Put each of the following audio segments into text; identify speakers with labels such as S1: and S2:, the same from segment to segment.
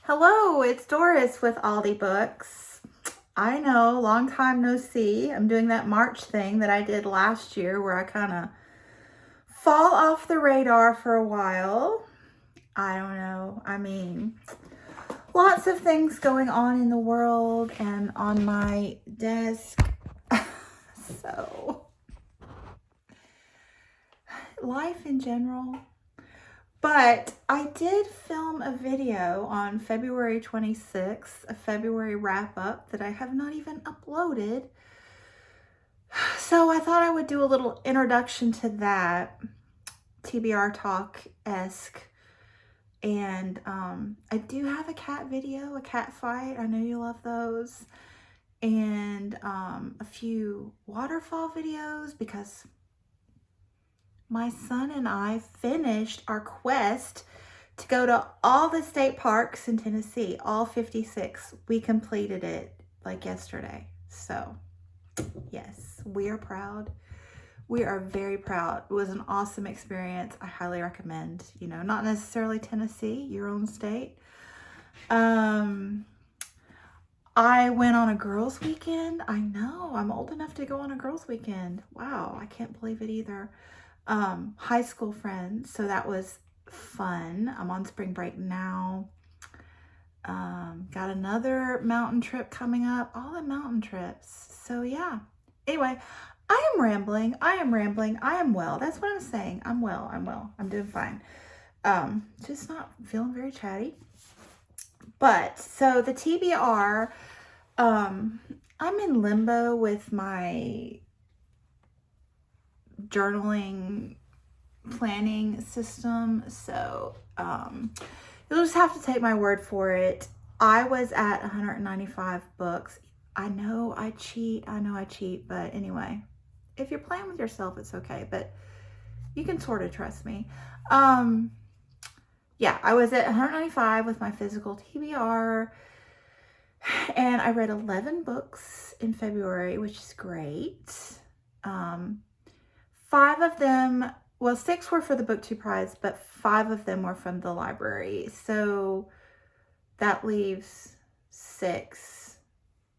S1: Hello, it's Doris with Aldi Books. I know, long time no see. I'm doing that March thing that I did last year where I kind of fall off the radar for a while. I don't know. I mean, lots of things going on in the world and on my desk. So, life in general. But I did film a video on February 26th, a February wrap-up that I have not even uploaded. So I thought I would do a little introduction to that, TBR talk-esque. And I do have a cat video, a cat fight. I know you love those. And a few waterfall videos because my son and I finished our quest to go to all the state parks in Tennessee, all 56. We completed it like yesterday. So yes, we are proud. We are very proud. It was an awesome experience. I highly recommend, not necessarily Tennessee, your own state. I went on a girls' weekend. I know, I'm old enough to go on a girls' weekend. Wow, I can't believe it either. High school friends, so that was fun. I'm on spring break now. Got another mountain trip coming up, all the mountain trips. So yeah, anyway, I am rambling. I am well. That's what I'm saying. I'm well. I'm doing fine. Just not feeling very chatty. But so the TBR, I'm in limbo with my journaling planning system, so you'll just have to take my word for it. I was at 195 books. I know I cheat, but anyway, if you're playing with yourself, it's okay, but you can sort of trust me. Yeah, I was at 195 with my physical TBR, and I read 11 books in February, which is great. 5 of them, well, 6 were for the Book 2 prize, but 5 of them were from the library. So that leaves 6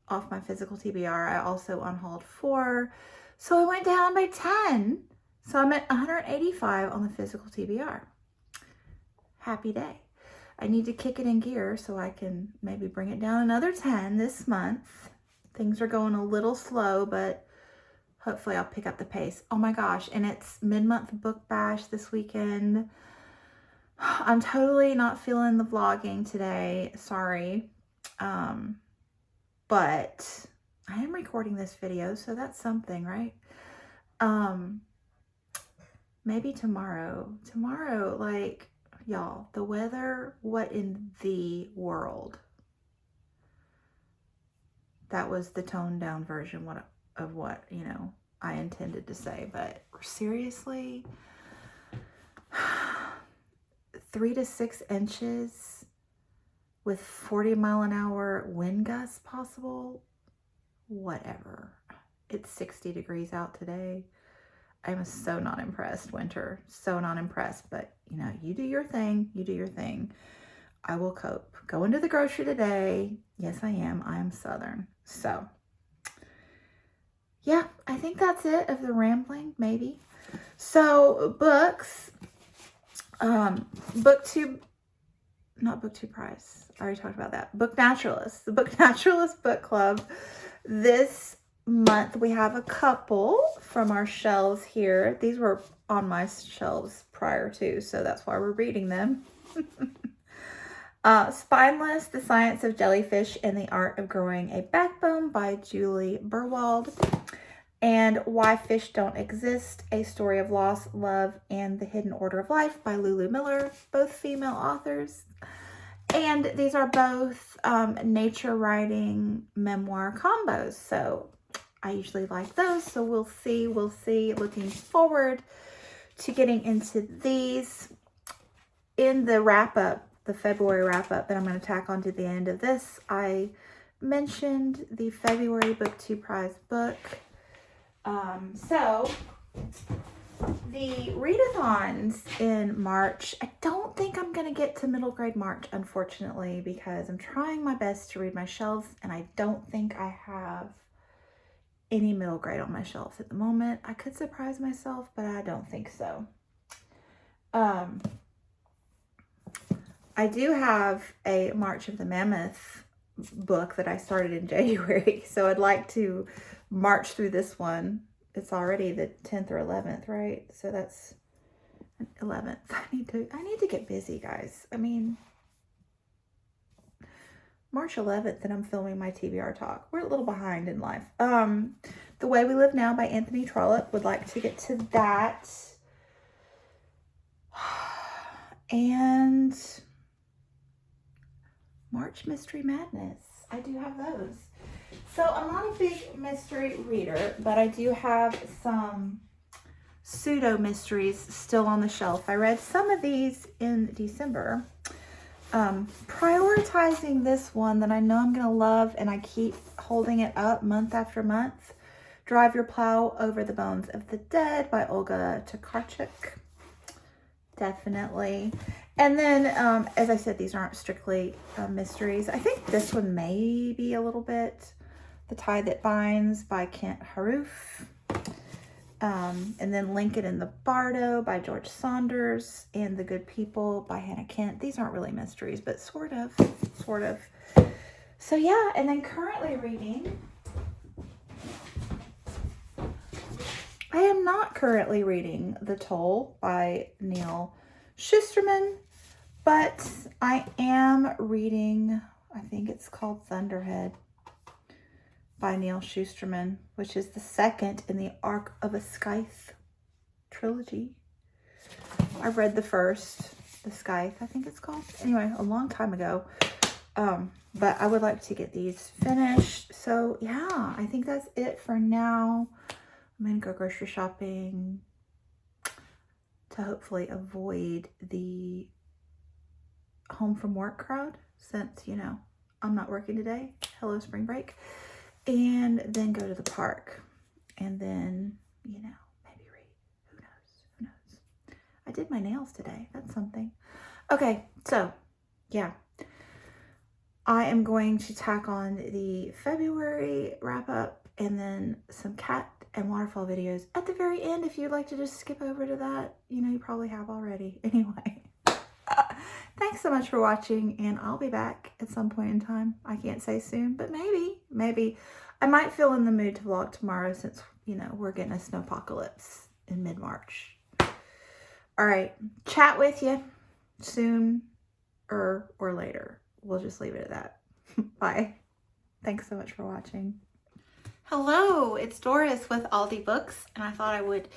S1: off my physical TBR. I also unhauled 4. So I went down by 10. So I'm at 185 on the physical TBR. Happy day. I need to kick it in gear so I can maybe bring it down another 10 this month. Things are going a little slow, but hopefully I'll pick up the pace. Oh my gosh, and it's mid-month book bash this weekend. I'm totally not feeling the vlogging today, sorry. But I am recording this video, so that's something, right? Maybe tomorrow. Tomorrow, like, y'all, the weather, what in the world? That was the toned down version of what, I intended to say, but seriously, 3 to 6 inches with 40-mile-an-hour wind gusts possible, whatever. It's 60 degrees out today. I'm so not impressed, winter, so not impressed, but you do your thing. I will cope. Going to the grocery today. Yes, I am Southern. So yeah, I think that's it of the rambling, maybe. So books, Book 2, not Book 2 prize. I already talked about that. Book Naturalist, the Book Naturalist book club. This month we have a couple from our shelves here. These were on my shelves prior to, so that's why we're reading them. Spineless, The Science of Jellyfish and the Art of Growing a Backbone by Julie Burwald. And Why Fish Don't Exist, A Story of Loss, Love, and the Hidden Order of Life by Lulu Miller, both female authors. And these are both nature writing memoir combos. So I usually like those. So we'll see. Looking forward to getting into these. In the wrap-up, the February wrap-up that I'm going to tack onto the end of this, I mentioned the February Book 2 prize book. So the readathons in March, I don't think I'm going to get to middle grade March, unfortunately, because I'm trying my best to read my shelves, and I don't think I have any middle grade on my shelves at the moment. I could surprise myself, but I don't think so. I do have a March of the Mammoth book that I started in January, so I'd like to march through this one. It's already the 10th or 11th, right? So that's 11th. I need to get busy, guys. I mean, March 11th and I'm filming my TBR talk. We're a little behind in life. The Way We Live Now by Anthony Trollope. Would like to get to that. And March Mystery Madness. I do have those. So I'm not a big mystery reader, but I do have some pseudo mysteries still on the shelf. I read some of these in December. Prioritizing this one that I know I'm going to love, and I keep holding it up month after month. Drive Your Plow Over the Bones of the Dead by Olga Tokarczuk. Definitely. And then, as I said, these aren't strictly mysteries. I think this one may be a little bit. The Tie That Binds by Kent Haruf. And then Lincoln in the Bardo by George Saunders, and The Good People by Hannah Kent. These aren't really mysteries, but sort of. So yeah, and then currently reading. I am not currently reading The Toll by Neil Shusterman, but I am reading, I think it's called Thunderhead by Neil Shusterman, which is the second in the Arc of a Scythe trilogy. I read the first, the Scythe, I think it's called. Anyway, a long time ago. But I would like to get these finished. So yeah, I think that's it for now. I'm going to go grocery shopping to hopefully avoid the home from work crowd, since, you know, I'm not working today. Hello, spring break. And then go to the park, and then, you know, maybe read. Who knows? I did my nails today. That's something. Okay, so yeah, I am going to tack on the February wrap up, and then some cat and waterfall videos at the very end. If you'd like to just skip over to that, you know, you probably have already. Anyway, thanks so much for watching, and I'll be back at some point in time. I can't say soon, but maybe. I might feel in the mood to vlog tomorrow, since, you know, we're getting a snowpocalypse in mid-March. All right, chat with you soon or later. We'll just leave it at that. Bye. Thanks so much for watching. Hello, it's Doris with Aldi Books, and I thought I would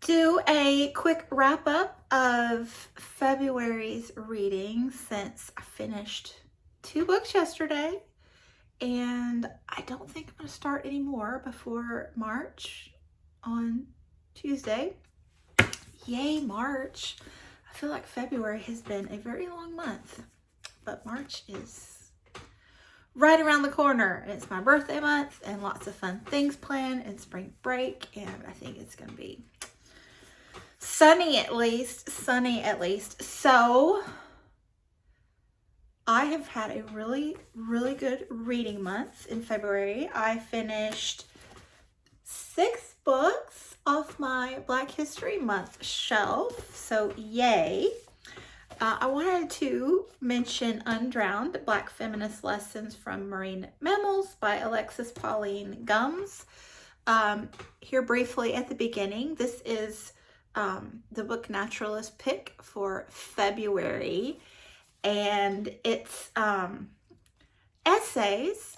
S1: do a quick wrap up of February's reading, since I finished 2 books yesterday, and I don't think I'm going to start any more before March on Tuesday. Yay, March. I feel like February has been a very long month, but March is right around the corner, and it's my birthday month, and lots of fun things planned, and spring break, and I think it's going to be sunny at least. So I have had a really good reading month in February. I finished 6 books off my Black History Month shelf, so yay. I wanted to mention Undrowned, Black Feminist Lessons from Marine Mammals by Alexis Pauline Gumbs. Here briefly at the beginning, this is the book naturalist pick for February, and it's essays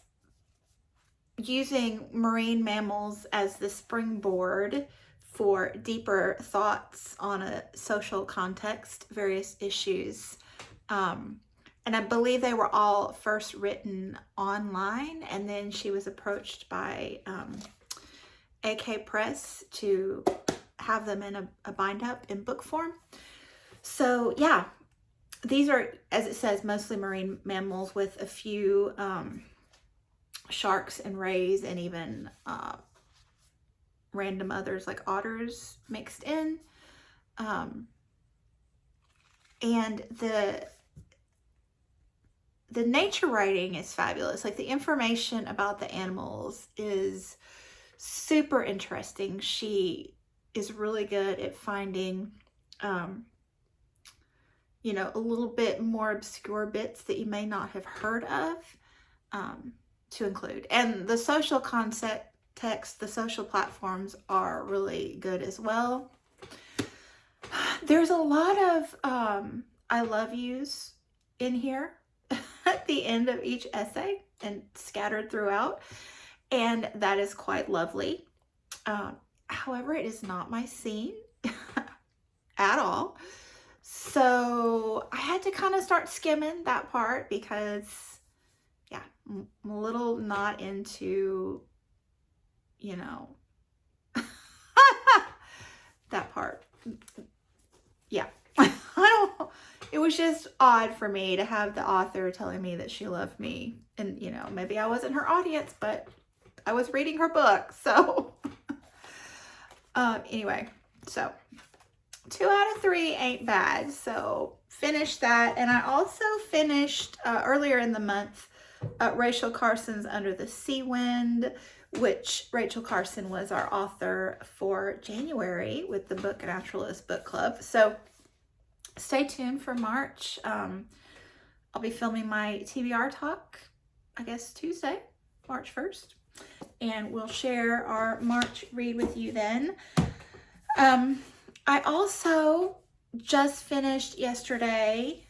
S1: using marine mammals as the springboard for deeper thoughts on a social context, various issues. And I believe they were all first written online, and then she was approached by AK Press to have them in a bind up in book form. So yeah, these are, as it says, mostly marine mammals with a few sharks and rays, and even random others like otters mixed in. And the nature writing is fabulous. Like, the information about the animals is super interesting. She is really good at finding, you know, a little bit more obscure bits that you may not have heard of, to include. And the social context, the social platforms are really good as well. There's a lot of I love yous in here at the end of each essay and scattered throughout, and that is quite lovely. However, it is not my scene at all. So I had to kind of start skimming that part because, yeah, I'm a little not into, you know, that part. Yeah. I don't, it was just odd for me to have the author telling me that she loved me. And, you know, maybe I wasn't her audience, but I was reading her book. So, anyway, so 2 out of 3 ain't bad. So finished that. And I also finished earlier in the month Rachel Carson's Under the Sea Wind, which Rachel Carson was our author for January with the Book Naturalist Book Club. So stay tuned for March. I'll be filming my TBR talk, I guess Tuesday, March 1st. And we'll share our March read with you then. I also just finished yesterday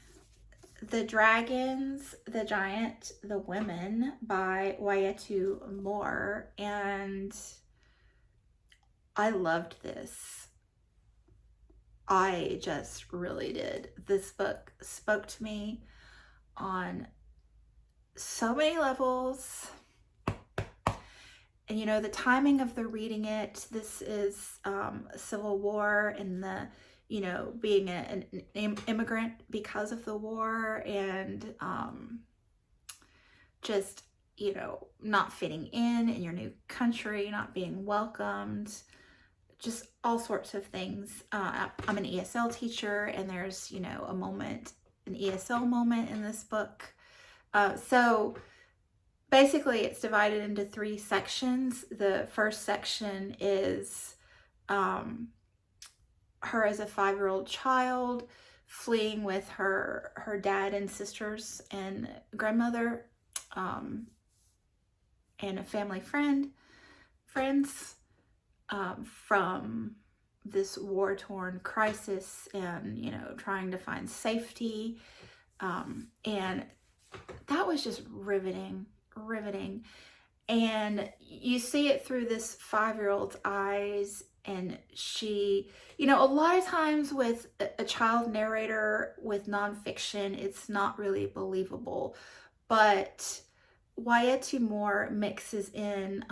S1: The Dragons, the Giant, the Women by Wayetu Moore, and I loved this. I just really did. This book spoke to me on so many levels. And, you know, the timing of the reading it, this is Civil War and the, you know, being an immigrant because of the war, and just, you know, not fitting in your new country, not being welcomed, just all sorts of things. I'm an ESL teacher, and there's, you know, an ESL moment in this book. So basically it's divided into 3 sections. The first section is her as a 5-year-old child fleeing with her dad and sisters and grandmother, and a family friends, from this war-torn crisis, and, you know, trying to find safety. And that was just riveting. And you see it through this 5-year-old's eyes. And she, you know, a lot of times with a child narrator with nonfiction, it's not really believable. But Wayetu Moore mixes in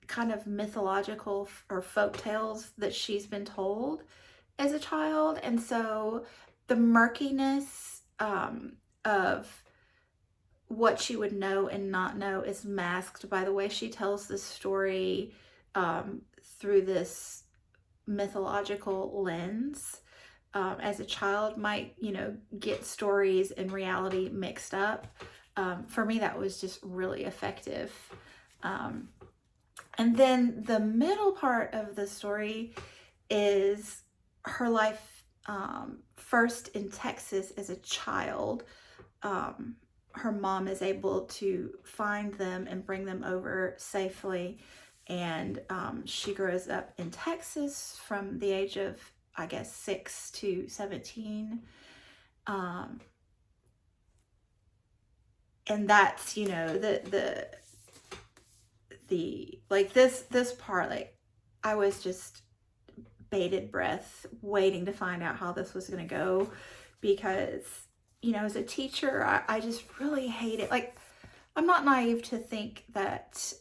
S1: kind of mythological or folk tales that she's been told as a child. And so the murkiness of what she would know and not know is masked by the way she tells this story through this mythological lens. As a child might, you know, get stories and reality mixed up. For me, that was just really effective. And then the middle part of the story is her life first in Texas as a child. Her mom is able to find them and bring them over safely. And she grows up in Texas from the age of, I guess, 6 to 17. And that's, you know, the like this part, like, I was just bated breath waiting to find out how this was going to go, because, you know, as a teacher, I just really hate it. Like, I'm not naive to think that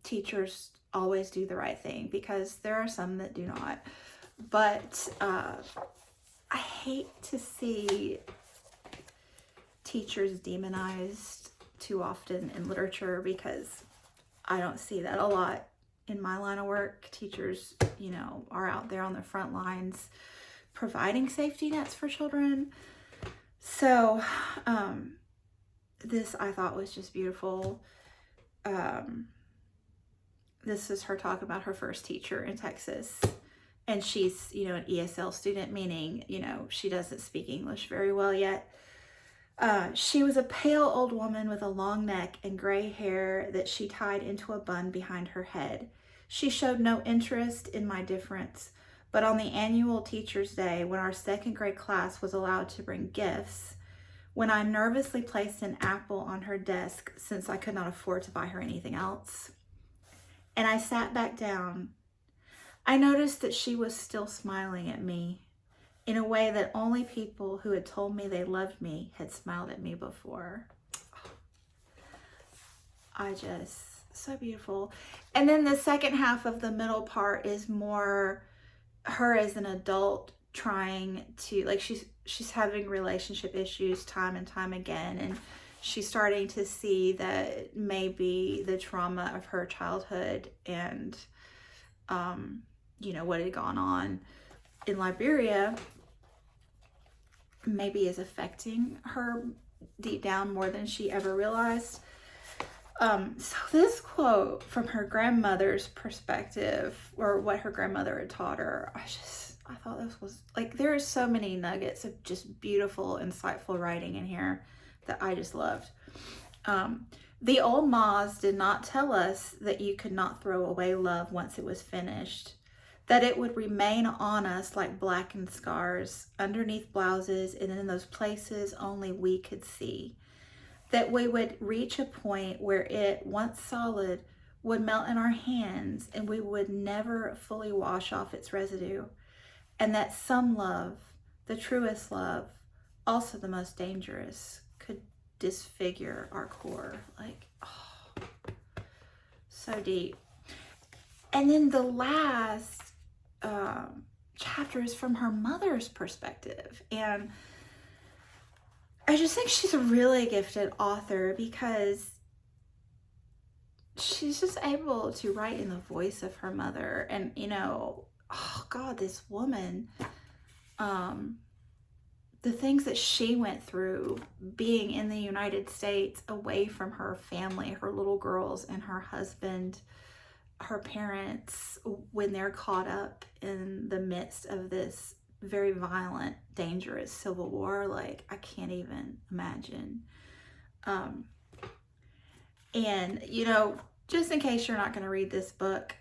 S1: teachers always do the right thing, because there are some that do not. But I hate to see teachers demonized too often in literature, because I don't see that a lot in my line of work, teachers, you know, are out there on the front lines providing safety nets for children. So this I thought was just beautiful. This is her talk about her first teacher in Texas. And she's, you know, an ESL student, meaning, you know, she doesn't speak English very well yet. She was a pale old woman with a long neck and gray hair that she tied into a bun behind her head. She showed no interest in my difference, but on the annual Teacher's Day, when our second grade class was allowed to bring gifts, when I nervously placed an apple on her desk since I could not afford to buy her anything else, and I sat back down, I noticed that she was still smiling at me in a way that only people who had told me they loved me had smiled at me before. So beautiful. And then the second half of the middle part is more her as an adult trying to, like, she's having relationship issues time and time again, and she's starting to see that maybe the trauma of her childhood and you know, what had gone on in Liberia maybe is affecting her deep down more than she ever realized. So this quote from her grandmother's perspective, or what her grandmother had taught her, I thought this was, like, there are so many nuggets of just beautiful, insightful writing in here that I just loved. The old Ma's did not tell us that you could not throw away love once it was finished, that it would remain on us like blackened scars underneath blouses and in those places only we could see, that we would reach a point where it, once solid, would melt in our hands and we would never fully wash off its residue, and that some love, the truest love, also the most dangerous, could disfigure our core. Like, oh, so deep. And then the last chapter is from her mother's perspective, and I just think she's a really gifted author because she's just able to write in the voice of her mother. And, you know, oh God, this woman, the things that she went through being in the United States, away from her family, her little girls and her husband, her parents, when they're caught up in the midst of this very violent, dangerous civil war. Like, I can't even imagine. And, you know, just in case you're not going to read this book,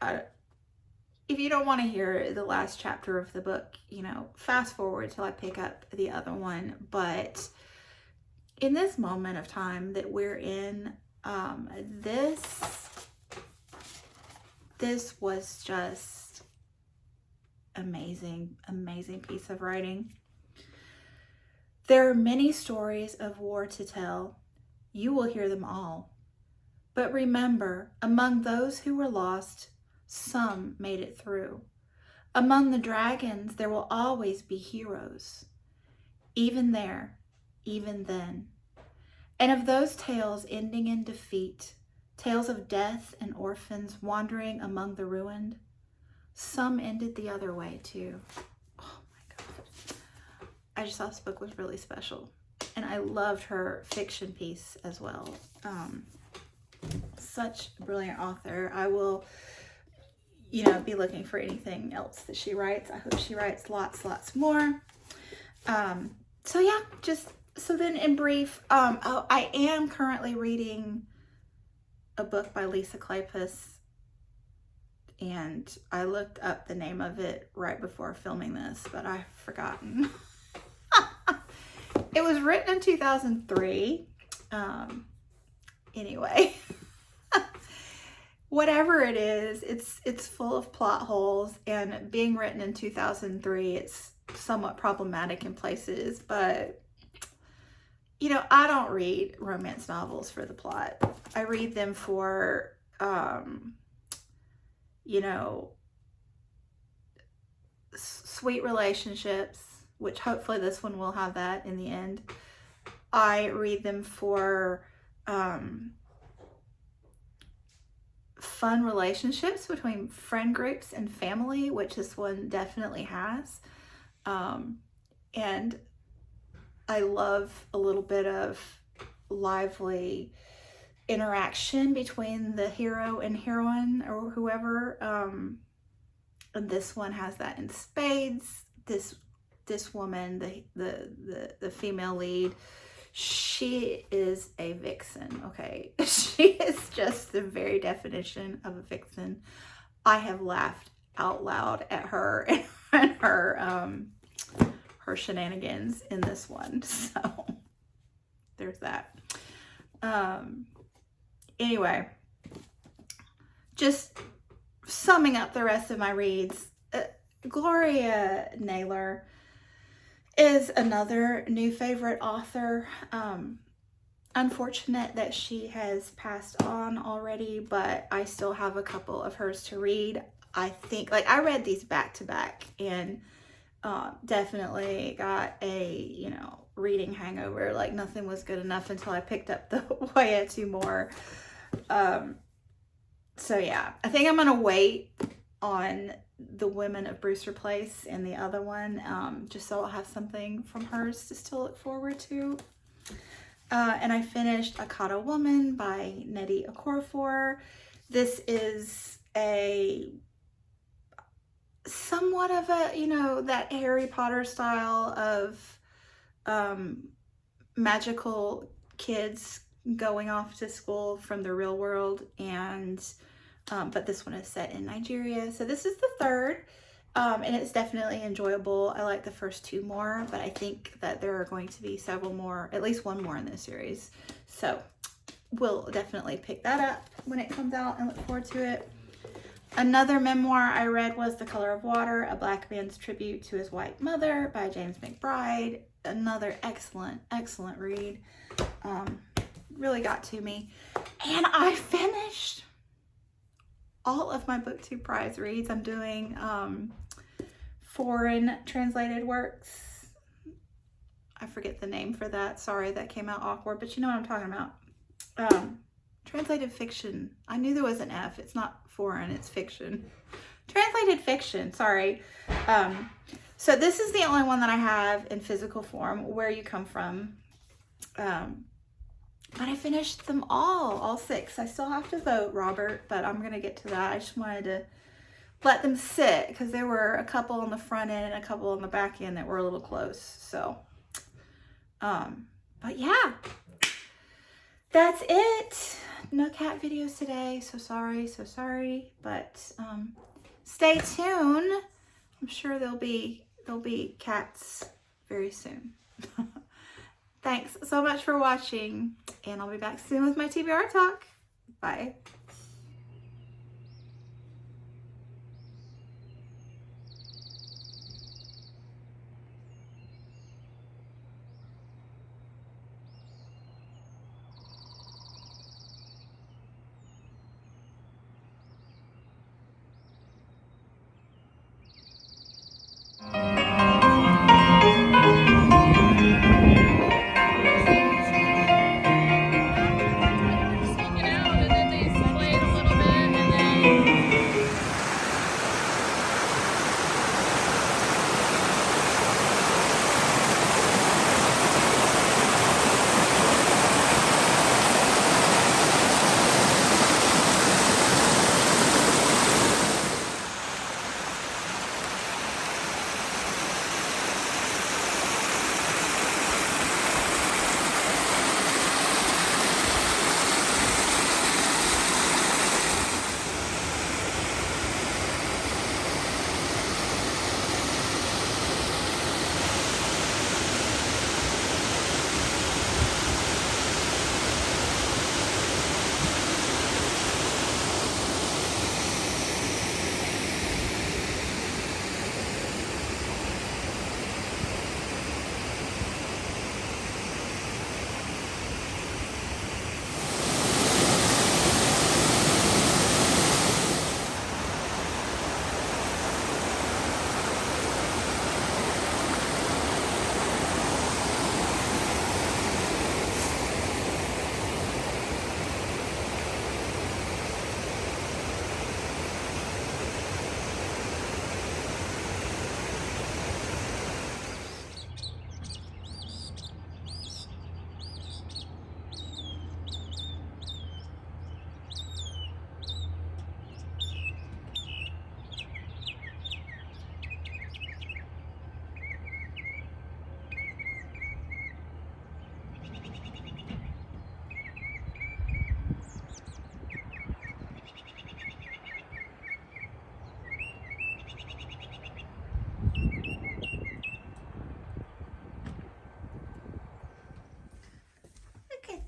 S1: if you don't want to hear the last chapter of the book, you know, fast forward till I pick up the other one. But in this moment of time that we're in, this was just amazing piece of writing. There are many stories of war to tell. You will hear them all. But remember, among those who were lost, some made it through. Among the dragons, there will always be heroes. Even there, even then. And of those tales ending in defeat, tales of death and orphans wandering among the ruined, some ended the other way too. Oh my God. I just thought this book was really special. And I loved her fiction piece as well. Such a brilliant author. I will, you know, be looking for anything else that she writes. I hope she writes lots more. So yeah, so then in brief, I am currently reading a book by Lisa Kleypas, and I looked up the name of it right before filming this, but I've forgotten. It was written in 2003. Anyway, whatever it is, it's full of plot holes, and being written in 2003, it's somewhat problematic in places, but you know, I don't read romance novels for the plot. I read them for, you know, sweet relationships, which hopefully this one will have that in the end. I read them for fun relationships between friend groups and family, which this one definitely has. And I love a little bit of lively interaction between the hero and heroine or whoever. And this one has that in spades. This woman, the female lead, she is a vixen, okay? She is just the very definition of a vixen. I have laughed out loud at her and her shenanigans in this one. So there's that. Anyway, just summing up the rest of my reads, Gloria Naylor is another new favorite author. Unfortunate that she has passed on already, but I still have a couple of hers to read. I think, like, I read these back to back and definitely got a, reading hangover. Like, nothing was good enough until I picked up the YA 2 more. So yeah, I think I'm gonna wait on The Women of Brewster Place and the other one, just so I'll have something from hers to still look forward to. And I finished A Caught a Woman by Nnedi Okorafor. This is a somewhat of a, that Harry Potter style of magical kids going off to school from the real world, and but this one is set in Nigeria. So this is the third, and it's definitely enjoyable. I like the first 2 more, but I think that there are going to be several more, at least 1 more in this series. So we'll definitely pick that up when it comes out and look forward to it. Another memoir I read was The Color of Water, A Black Man's Tribute to His White Mother by James McBride. Another excellent, excellent read. Really got to me. And I finished all of my BookTube prize reads. I'm doing foreign translated works. I forget the name for that. Sorry, that came out awkward, but you know what I'm talking about. Translated fiction. I knew there was an F. It's not foreign, it's fiction. Translated fiction, sorry. So this is the only one that I have in physical form, Where You Come From. But I finished them all 6. I still have to vote, Robert, but I'm going to get to that. I just wanted to let them sit because there were a couple on the front end and a couple on the back end that were a little close. So, but yeah, that's it. No cat videos today. So sorry, but stay tuned. I'm sure there'll be cats very soon. Thanks so much for watching, and I'll be back soon with my TBR talk. Bye.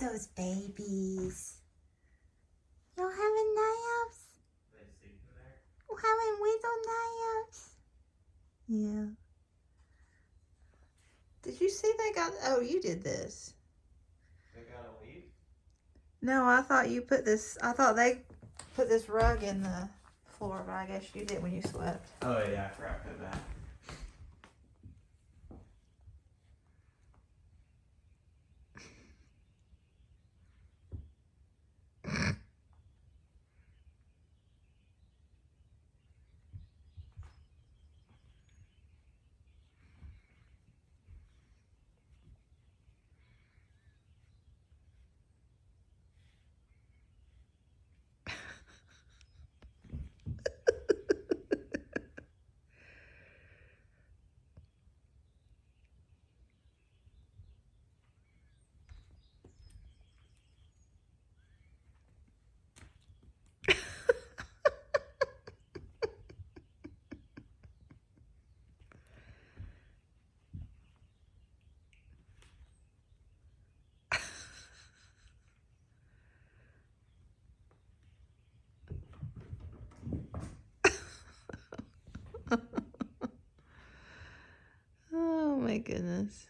S1: at those babies. Y'all having naps?
S2: They sleeping there?
S1: We're having little naps. Yeah. Did you see they got... Oh, you did this.
S2: They gotta leave?
S1: No, I thought you put this... I thought they put this rug in the floor, but I guess you did when you slept.
S2: Oh yeah, I forgot to put that.
S1: Oh my goodness.